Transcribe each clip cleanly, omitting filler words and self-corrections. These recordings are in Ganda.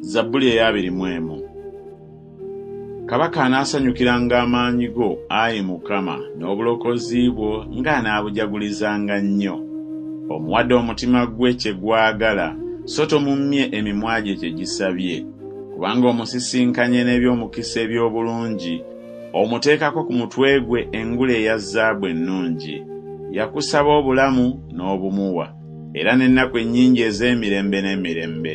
Zabbuli ey'abirimu. Kabaka anaasanyukiranga amaanyi go, Ayi Mukama, n'obulokozi bwo ng'anaabujagulizanga nnyo. Omuwadde omutima gwe kye gwagala, so tomummye emimwa gye kye gisabye. Kubanga omusisinkanye n'eby'omukisa eby'obulungi, omuteekako ku mutwe gwe engule eya zaabu ennungi. Yakusaba obulamu n'obumuwa, era n'ennaku ennyingi ez'emirembe n'emirembe.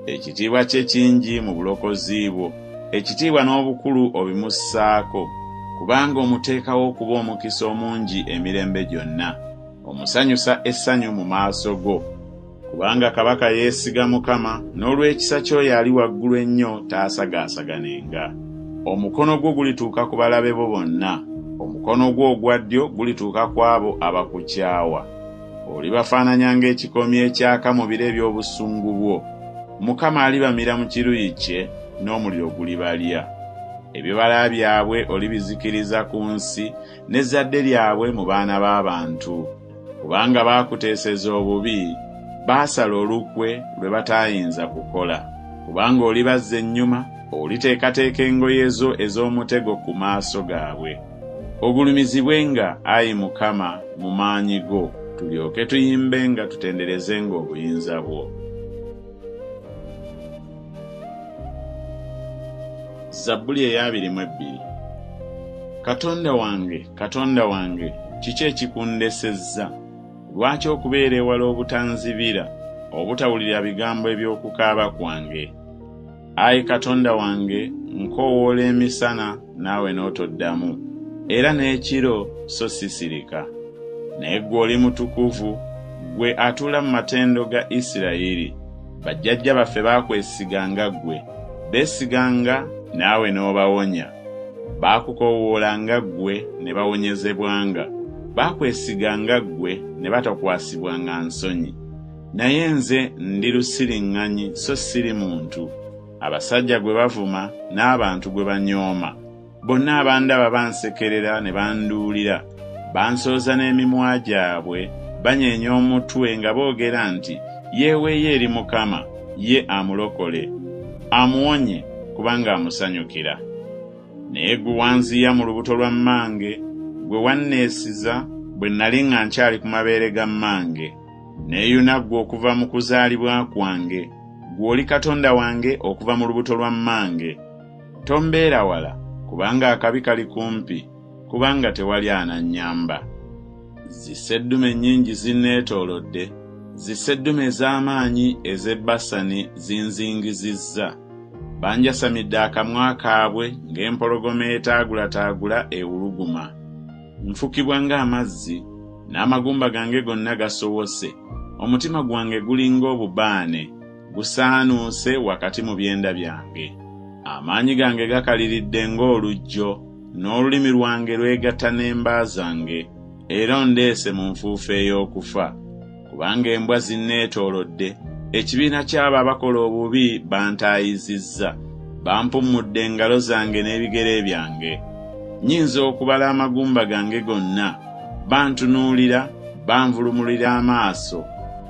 Ekitiibwa kye kingi mu bulokozi bwo, ekitiibwa n'obukulu obimussaako, kubanga omuteekawo okuba omukisa omungi emirembe gyonna. Omusanyusa essanyu mu maaso go, kubanga kabaka yeesiga Mukama, n'olw'ekisa ky'oyo ali waggulu ennyo taasagasaganenga. Omukono gwo gulituuka ku balabe bo bonna, omukono gwo ogwa ddyo gulituuka ku abo abakukyawa. Olibafaananya ng'ekikomi ekyaka mu biro eby'obusungu bwo. Mukama alibamira mu kiruyi kye, n'omuliro gulibalya. Ebibala byabwe olibizikiriza ku nsi, n'ezzadde lyabwe mu baana b'abantu. Kubanga baakuteeseza obubi, baasala olukwe lwe bataayinza kukola. Kubanga olibazza ennyuma, oliteekateeka engoye zo ez'omutego ku maaso gaabwe. Ogulumizibwenga, Ayi Mukama, mu maanyi go, tulyoke tuyimbenga tutenderezenga obuyinza bwo. Zabbuli ey'abirimu. Katonda wange, kiki ekikundesezza? Lwaki okubeera ewala obutanzibira, obutawulira bigambo eby'okukaaba kwange? Ayi Katonda wange, nkoowoola emisana naawe n'otoddamu, era n'ekiro so sisirika. Naye ggwe oli mutukuvu, ggwe atuula mu matendo ga Isirayiri. Bajjajja baffe baakwesiganga ggwe, beesiganga naawe n'obawonya. Baakukoowoolanga ggwe ne bawonyezebwanga, baakwesiganga ggwe ne batakwasibwanga nsonyi. Naye nze ndi lusiriŋŋanyi so siri muntu. Abasajja gwe bavuma n'abantu gwe banyooma. Bonna abandaba bansekerera ne banduulira, bansooza n'emimwa gyabwe, banyeenya omutwe nga boogera nti, yeeweeyo eri Mukama, ye amulokole, amuwonye kubanga amusanyukira. Naye ggwe wanziya mu lubuto lwa mmange, gwe wanneesiza bwe nnali nga nkyali ku mabeere ga mmange. Neeyuna ggwe okuva mu kuzaalibwa kwange, ggwe oli Katonda wange okuva mu lubuto lwa mmange. Tombeera wala, kubanga akabi kali kumpi, kubanga tewali anannyamba. Zisseddume nnyingi zinneetoolodde, zisseddume ez'amaanyi ez'e Basani zinzingizizza. Banjasamidde akamwa kaabwe ng'empologoma etaagulataagula ewuluguma. Nfukibwa ng'amazzi, n'amagumba gange gonna gasowose. Omutima gwange gulinga obubaane, gusaanuuse wakati mu byenda byange. Amaanyi gange gakaliridde ng'olujjo, n'olulimi lwange lwegatta n'emba zange, era ondeese mu nfuufu ey'okufa. Kubanga embwa zinneetoolodde, ekibiina ky'abo abakola obubi bantaayizizza, bampummudde engalo zange n'ebigere byange. Nnyinza okubala amagumba gange gonna, bantunuulira, banvulumulira amaaso,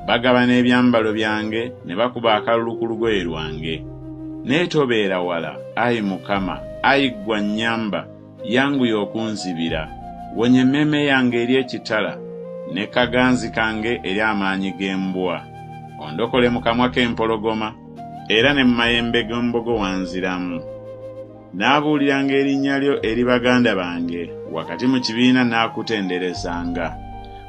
bagaba n'ebyambalo byange ne bakuba akalulu ku lugoye lwange. Naye tobeera wala, Ayi Mukama, ayi ggwe annyamba, yanguya okunzibira. Wonya emmeeme yange eri ekitala, ne kaganzi kange eri amaanyi g'embwa. Ondokole mu kamwa k'empologoma, era ne mu mayembe g'embogo wanziramu. Naabuuliranga erinnya lyo eri baganda bange, wakati mu kibiina naakutenderezanga.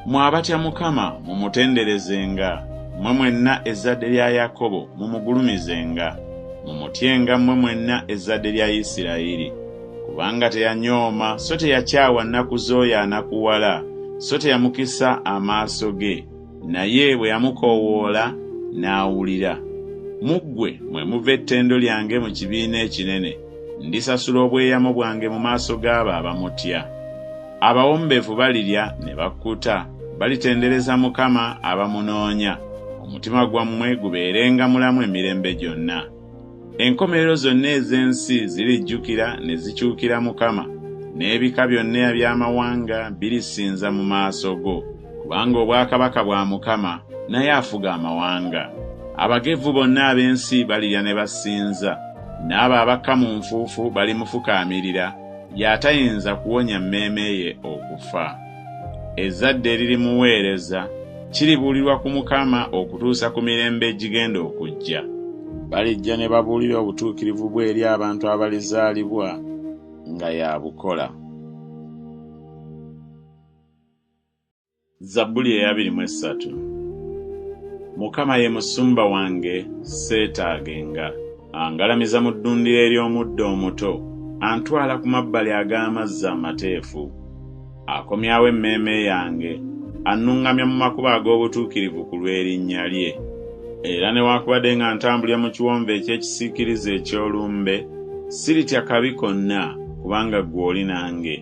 Mmwe abatya Mukama mumutenderezenga, mmwe mwenna ezzadde lya Yakobo mumugulumizenga. Mumutyenga mmwe mwenna ezzadde lya Isirayiri. Kubanga teyanyooma, so teyakyawa nnaku z'oyo anakuwala, so teyamukisa amaaso ge, naye bwe yamukoowoola n'awulira. Mu ggwe mwe muva ettendo lyange mu kibiina ekinene. Ndisasula obweyamo bwange mu maaso g'abo abamutya. Abawombeevu balirya ne bakkuta, balitendereza Mukama abamunoonya. Omutima gwammwe gubeerenga mulamu emirembe gyonna. Enkomerero zonna ez'ensi zirijjukira ne zikyukira Mukama, n'ebika byonna eby'amawanga birisinza mu maaso go. Kubanga obwakabaka bwa Mukama naye afuga amawanga. Abagevu bonna ab'ensi balirya ne basinza, n'abo abakka mu nfuufu balimufukaamirira, y'atayinza kuwonya mmeeme ye okufa. Ezzadde eririmuweereza kiribuulirwa ku Mukama okutuusa ku mirembe egigenda okujja. Balijja ne babuulira obutuukirivu bwe eri abantu abalizaalibwa nga yabukola. Zabbuli eya 23. Mukama ye musumba wange, seetaagenga. Angalamiza mu ddundiro ery'omuddo omuto, antwala ku mabbali ag'amazzi amateefu. Akomyawo emmeeme yange, annuŋŋamya mu makubo ag'obutuukirivu ku lw'erinnya lye. Era newaakubadde nga ntambulira mu kiwonvu eky'ekisiikirize eky'olumbe, siritya kabi konna, kubanga ggwe oli nange.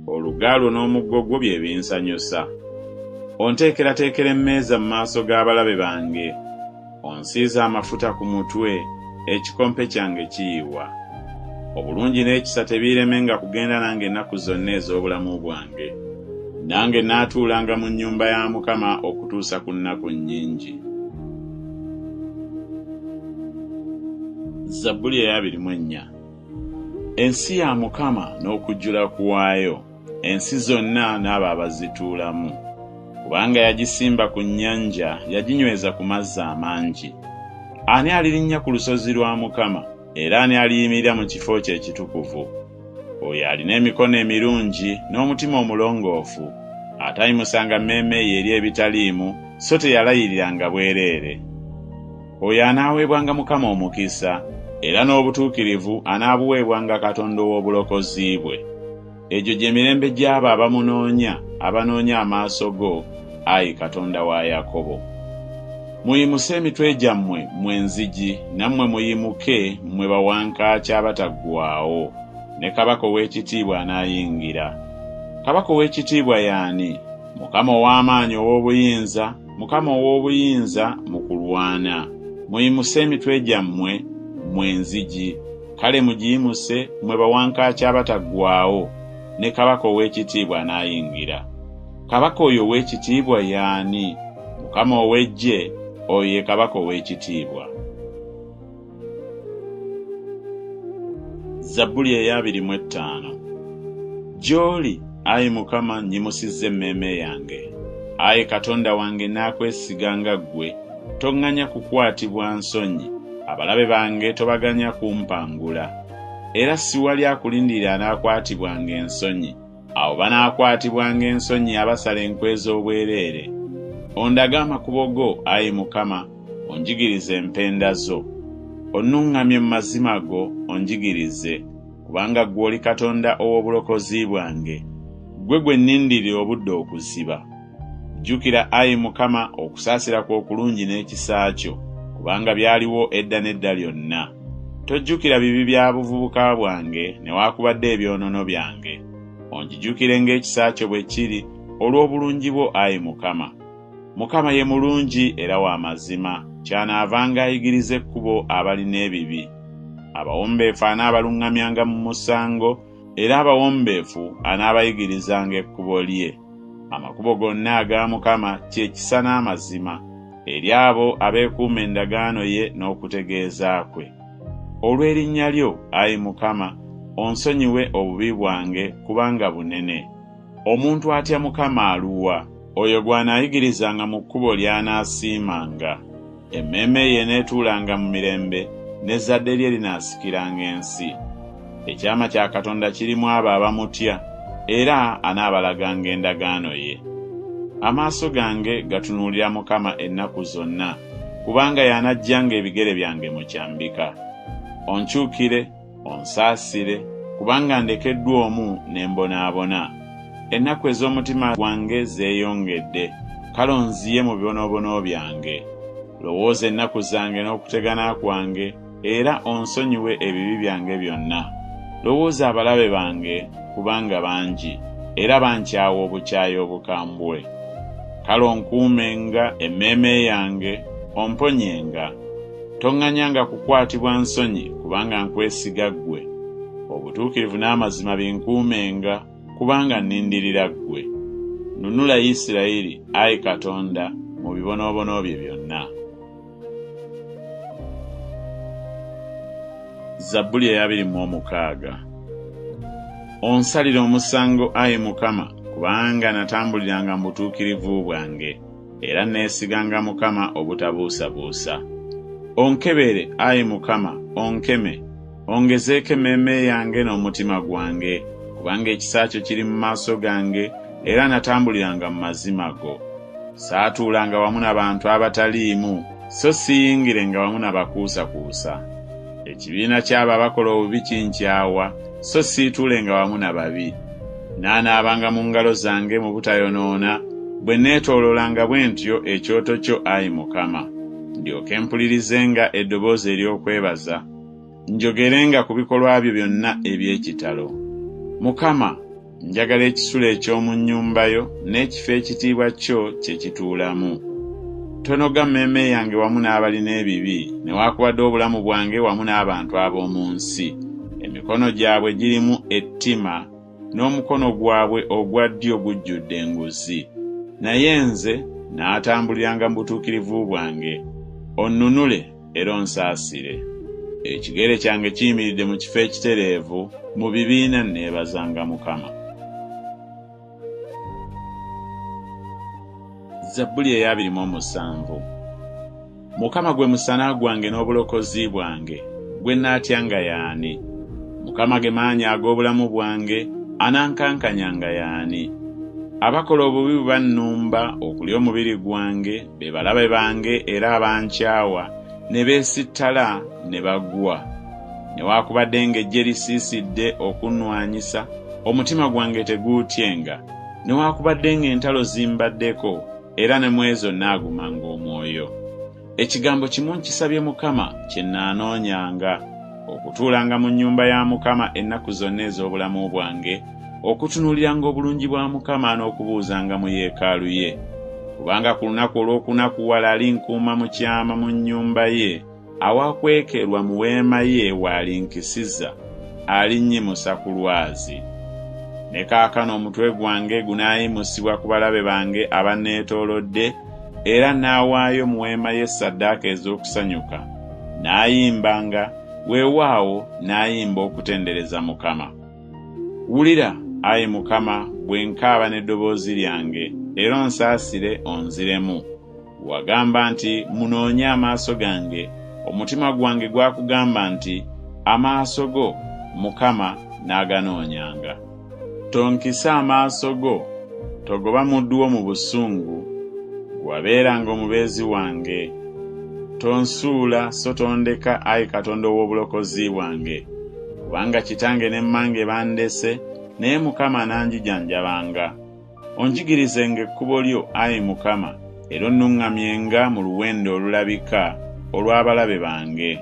Oluga lwo n'omuggo gwo bye binsanyusa. Onteekerateekera emmeeza mu maaso g'abalabe bange. Onsiiza amafuta ku mutwe, ekikompe kyange kiyiwa. Obulungi n'ekisa tebiiremenga kugenda nange ennaku zonna ez'obulamu bwange. Nange naatuulanga mu nnyumba ya Mukama okutuusa ku nnaku nnyingi. Zabbuli eya 24. Ensi ya Mukama n'okujjula kuwaayo, ensi zonna n'abo abazituulamu. Kubanga yagisimba ku nnyanja, yaginyweza ku mazzi amangi. Ani alirinnya ku lusozi lwa Mukama, era ani aliyimirira mu kifo kye ekitukuvu? Oyo alina emikono emirungi n'omutima omulongoofu, atayimusanga mmeeme ye eri ebitaliimu, so teyalayiriranga bwereere. Oyo anaaweebwanga Mukama omukisa, era n'obutuukirivu anaabuweebwanga Katonda ow'obulokozi bwe. Egyo gye mirembe gy'abo abamunoonya, abanoonya amaaso go, Ayi Katonda wa Yakobo. Muyimuse emitwe gyammwe, mmwe enzigi, nammwe muyimuke, mmwe bawankaaki abataggwaawo, ne kabaka ow'ekitiibwa anaayingira. Kabaka ow'ekitiibwa y'ani? Mukama ow'amaanyi ow'obuyinza, Mukama ow'obuyinza mu kulwana. Muyimuse emitwe gyammwe, mmwe enzigi, kale mugiyimuse, mmwe bawankaaki abataggwaawo, ne kabaka ow'ekitiibwa anaayingira. Kabaka oyo ow'ekitiibwa y'ani? Mukama ow'eggye, oyo ye kabaka ow'ekitiibwa. Zabbuli eya 25. Gy'oli, Ayi Mukama, nnyimusizza emmeeme yange. Ayi Katonda wange, naakwesiganga ggwe, toŋŋanya kukwatibwa nsonyi. Abalabe bange tobaganya kumpangula. Era si wali akulindirira anaakwatibwanga ensonyi. Awo banaakwatibwanga ensonyi abasala enkwe z'obwereere. Ondaga amakubo go, Ayi Mukama, onjigirize empenda zo. Onnuŋŋamye mu mazima go, onjigirize, kubanga ggwe oli Katonda ow'obulokozi bwange. Ggwe gwe nnindirira obudde okuziba. Jjukira, Ayi Mukama, okusaasira kw'okulungi n'ekisa kyo, kubanga byaliwo edda n'edda lyonna. Tojjukira bibi bya buvubuka bwange newaakubadde ebyonoono byange. Onjijjukire ng'ekisa kyo bwe kiri olw'obulungi bwo, Ayi Mukama. Mukama ye mulungi era wa mazima, kyanaavanga ayigiriza ekkubo abalina ebibi. Abawombeefu anaabaluŋŋamyanga mu musango, era abawombeefu anaabayigirizanga ekkubo lye. Amakubo gonna aga Mukama kye kisa n'amazima, eri abo abeekuuma endagaano ye n'okutegeeza kwe. Olw'erinnya lyo, Ayi Mukama, onsonyiwe obubi bwange, kubanga bunene. Omuntu atya Mukama aluwa? Oyo gw'anaayigirizanga mu kkubo ly'anaasiimanga. Emmeeme ye neetuulanga mu mirembe, n'ezzadde lye linaasikiranga ensi. Ekyama kya Katonda kirimu abo abamutya, era anaabalaganga endagaano ye. Amaaso gange gatunuulira Mukama ennaku zonna, kubanga y'anaggyanga ebigere byange mu kyambika. Onkyukire, onsaasire, kubanga ndekeddwa omu ne mbonaabona. Ennaku ez'omutima gwange zeeyongedde, kale onziye mu bibonoobono byange. Lowooza ennaku zange n'okutegana kwange, era onsonyiwe ebibi byange byonna. Lowooza abalabe bange, kubanga bangi, era bankyawa obukyayi obukambwe. Kale onkuumenga emmeeme yange, omponyenga. Toŋŋanyanga kukwatibwa nsonyi, kubanga nkwesiga ggwe. Obutuukirivu n'amazima binkuumenga, kubanga nnindirira ggwe. Nunula Isirayiri, Ayi Katonda, mu bibonoobono bye byonna. Zabbuli eya 26. Onsalira omusango, Ayi Mukama, kubanga natambuliranga mu butuukirivu bwange, era neesiganga Mukama obutabuusabuusa. Onkebere, Ayi Mukama, onkeme, ongezeeko emmeeme yange n'omutima gwange, kubanga ekisa kyo kiri mu maaso gange, era natambuliranga mu mazima go. Saatuulanga wamu n'abantu abataliimu, so siyingirenga wamu n'abakuusakuusa. Ekibiina ky'abo abakola obubi kinkyawa, so siituulenga wamu n'ababi. Naanaabanga mu ngalo zange mu butayonoona, bwe neetooloolanga bwe ntyo ekyoto kyo, Ayi Mukama. Ndyoke mpulirizenga eddoboozi ery'okwebaza, njogerenga ku bikolwa byo byonna eby'ekitalo. Mukama, njagala ekisulo eky'omu nnyumba yo n'ekifo ekitiibwa kyo kye kituulamu. Tonoga mmeeme yange wamu n'abalina ebibi, newaakubadde obulamu bwange wamu n'abantu ab'omu nsi. Emikono gyabwe girimu ettima, n'omukono gwabwe ogwa ddyo gujjudde enguzi. Naye nze naatambuliranga mu butuukirivu bwange. Onnunule era onsaasire. Ekigere kyange kiyimiridde mu kifo ekitereevu, mu bibiina neebazanga Mukama. Zabbuli eya 27. Mukama gwe musana gwange n'obulokozi bwange, gwe naatyanga y'ani? Mukama ge maanyi ag'obulamu bwange, anankankanyanga y'ani? Abakola obubi bannumba okulya omubiri gwange, be balabe bange era abankyawa, ne beesittala ne bagwa. Newaakubadde ng'eggye lisiisidde okunnwanyisa, omutima gwange teguutyenga. Newaakubadde ng'entalo zimbaddeko, era ne mu ezo naagumanga omwoyo. Ekigambo kimu nkisabye Mukama kye naanoonyanga, okutuulanga mu nnyumba ya Mukama ennaku zonna ez'obulamu bwange, okutunuuliranga obulungi bwa Mukama n'okubuuzanga mu yeekaalu ye. Kubanga ku lunaku olw'okunakuwala alinkuuma mu kyama mu nnyumba ye, awakwekerwa mu weema ye waalinkisiza, alinnyimusa ku lwazi. Ne kaakano omutwe gwange gunaayimusibwa ku balabe bange abanneetoolodde, era naawaayo mu weema ye ssaddaaka ez'okusanyuka. Naayimbanga, weewaawo naayimba okutendereza Mukama. Wulira, Ayi Mukama, bwe nkaaba n'eddoboozi lyange, era onsaasire onziremu. Wagamba nti munoonye amaaso gange, omutima gwange gwakugamba nti amaaso go, Mukama, naaganoonyanga. Tonkisa amaaso go, togoba muddu wo mu busungu, wabeeranga omubeezi wange. Tonsuula so tondeka, Ayi Katonda ow'obulokozi bwange, kubanga kitange ne mmange bandese, naye Mukama nanjijanjabanga. Onjigirizenga ekkubo lyo, Ayi Mukama, era onnuŋŋamyenga mu luwendo olulabika olw'abalabe bange.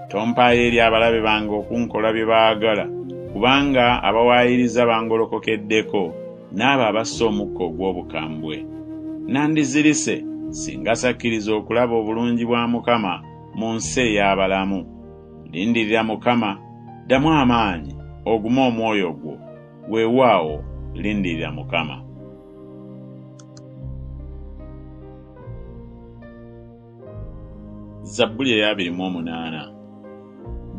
Tompaayo eri abalabe bange okunkola bye baagala, kubanga abawaayiriza bangolokokeddeko, n'abo abassa omukka ogw'obukambwe. Nandizirise singa sakkiriza okulaba obulungi bwa Mukama mu nsi ey'abalamu. Lindirira Mukama, ddamu amaanyi, ogume omwoyo gwo, weewaawo lindirira Mukama. Zabbuli eya 28.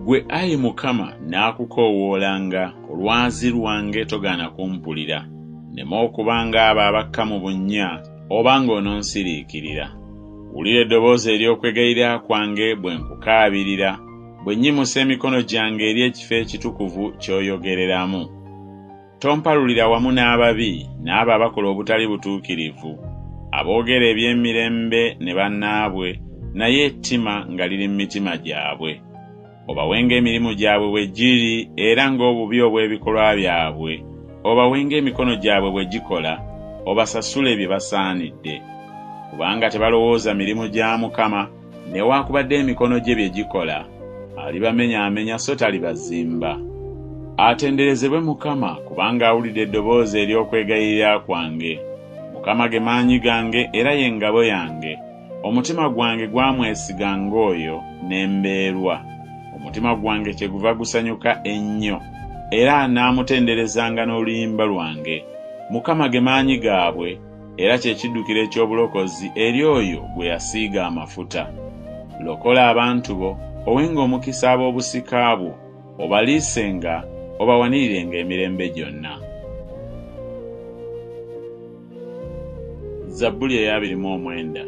Gwe Ayi Mukama naakukoowoolanga, olwazi lwange togaana kumpulira, nema okubanga abo abakka mu bunnya obanga ononsiriikirira. Wulira eddoboozi ery'okwegayirira kwange bwe nkukaabirira, bwe nnyimusa emikono gyange eri ekifo ekitukuvu ky'oyogereramu. Tompalulira wamu n'ababi n'abo abakola obutali butuukirivu, aboogera eby'emirembe ne bannaabwe, naye ettima nga liri mu mitima gyabwe. Obawenga emirimu gyabwe bwe giri, era ng'obubi obw'ebikolwa byabwe, obawenga emikono gyabwe bwe gikola, obasasule bye basaanidde. Kubanga tebalowooza mirimu gya Mukama, newaakubadde emikono gye bye gikola, alibamenyaamenya so talibazimba. Atenderezebwe Mukama, kubanga awulidde eddoboozi ery'okwegayirira kwange. Mukama ge maanyi gange era ye ngabo yange. Omutima gwange gwamwesiganga oyo n'embeerwa. Omutima gwange kyeguva gusanyuka ennyo, era anaamutenderezanga n'oluyimba lwange. Mukama ge maanyi gaabwe, era kye kiddukiro eky'obulokozi eri oyo gwe yasiiga amafuta. Lokola abantu bo, owenga omukisa ab'obusika bwo, obaliisenga obawanirirenga emirembe gyonna. Zabbuli eya 29.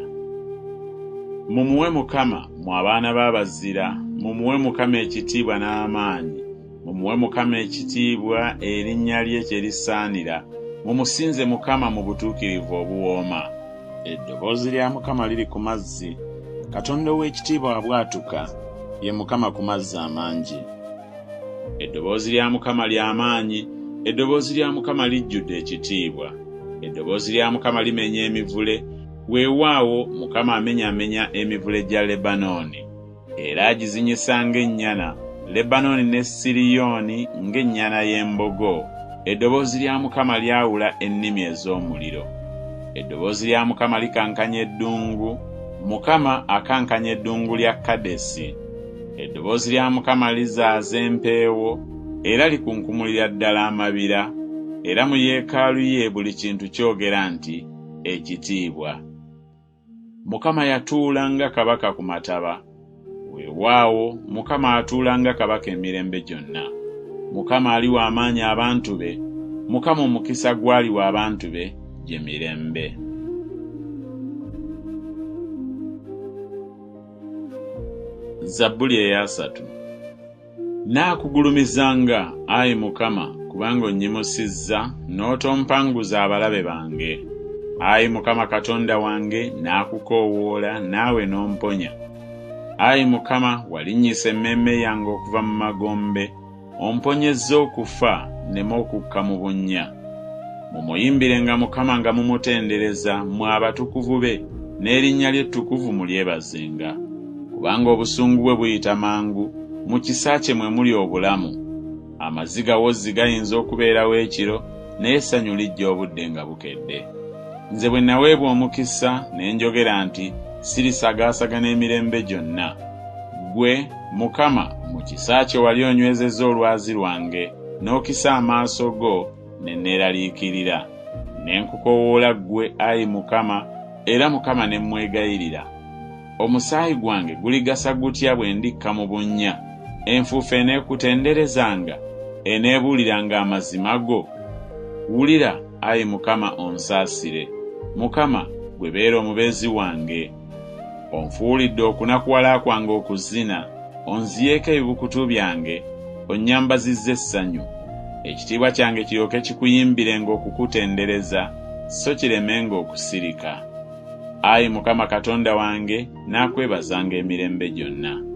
Mumuwe Mukama mu abaana b'abazira, mumuwe Mukama ekitiibwa n'amaanyi, mumuwe Mukama ekitiibwa erinnya lye kye lisaanira, mumusinze Mukama mu butuukirivu obuwooma. Eddoboozi lya Mukama liri ku mazzi, Katonda ow'ekitiibwa abwatuka, ye Mukama ku mazzi amangi. Eddoboozi lya Mukama ly'amaanyi, eddoboozi lya Mukama lijjudde ekitiibwa. Eddoboozi lya Mukama limenya emivule, weewaawo Mukama amenyaamenya emivule gya Lebanooni, era agizinyisa ng'ennyana, Lebanooni ne Siriyooni ng'ennyana y'embogo. Eddoboozi lya Mukama lyawula ennimi ez'omuliro. Eddoboozi lya Mukama likankanya eddungu, Mukama akankanya eddungu lya Kadesi. Eddoboozi lya Mukama lizaaza empeewo, era likunkumulira ddala amabira, era mu yeekaalu ye buli kintu kyogera nti ekitiibwa. Mukama yatuula nga kabaka ku mataba, weewaawo Mukama atuula nga kabaka emirembe gyonna. Mukama aliwa amaanyi abantu be, Mukama omukisa gwaliwa abantu be gye mirembe. Zabbuli eya 3. Naakugulumizanga, Ayi Mukama, kubanga onnyimusizza n'otompanguza abalabe bange. Ayi Mukama Katonda wange, naakukoowoola naawe n'omponya. Ayi Mukama, walinnyisa emmeeme yange okuva mu magombe, omponyezza okufa nneme okukka mu bunnya. Mumuyimbirenga Mukama nga mumutendereza, mmwe abatukuvu be, n'erinnya lye ettukuvu mulyebazenga. Kubanga obusungu bwe buyita mangu, mu kisa kye mwe muli obulamu. Amaziga wozzi gayinza okubeerawo ekiro, naye essanyu lijja obudde nga bukedde. Nze bwe naweebwa omukisa ne njogera nti sirisagaasagana emirembe gyonna. Ggwe, Mukama, mu kisa kye wali onywezezza olwazi lwange, n'okisa amaaso go ne neeraliikirira. Ne nkukoowoola ggwe, Ayi Mukama, era Mukama ne mwegayirira. Omusaayi gwange guligasa gutya bwe ndikka mu bunnya? Enfuufu eneekutenderezanga, eneebuuliranga amazima go? Wulira, Ayi Mukama, onsaasire. Mukama, gwe beera omubeezi wange. Onfuulidde okunakuwala kwange okuzina, onziyeeko ebibukutu byange, onnyambazizza essanyu. Ekitiibwa kyange kiryoke kikuyimbirenga okukutendereza, so kiremenga okusirika. Ayi Mukama Katonda wange, naakwebazanga emirembe gyonna.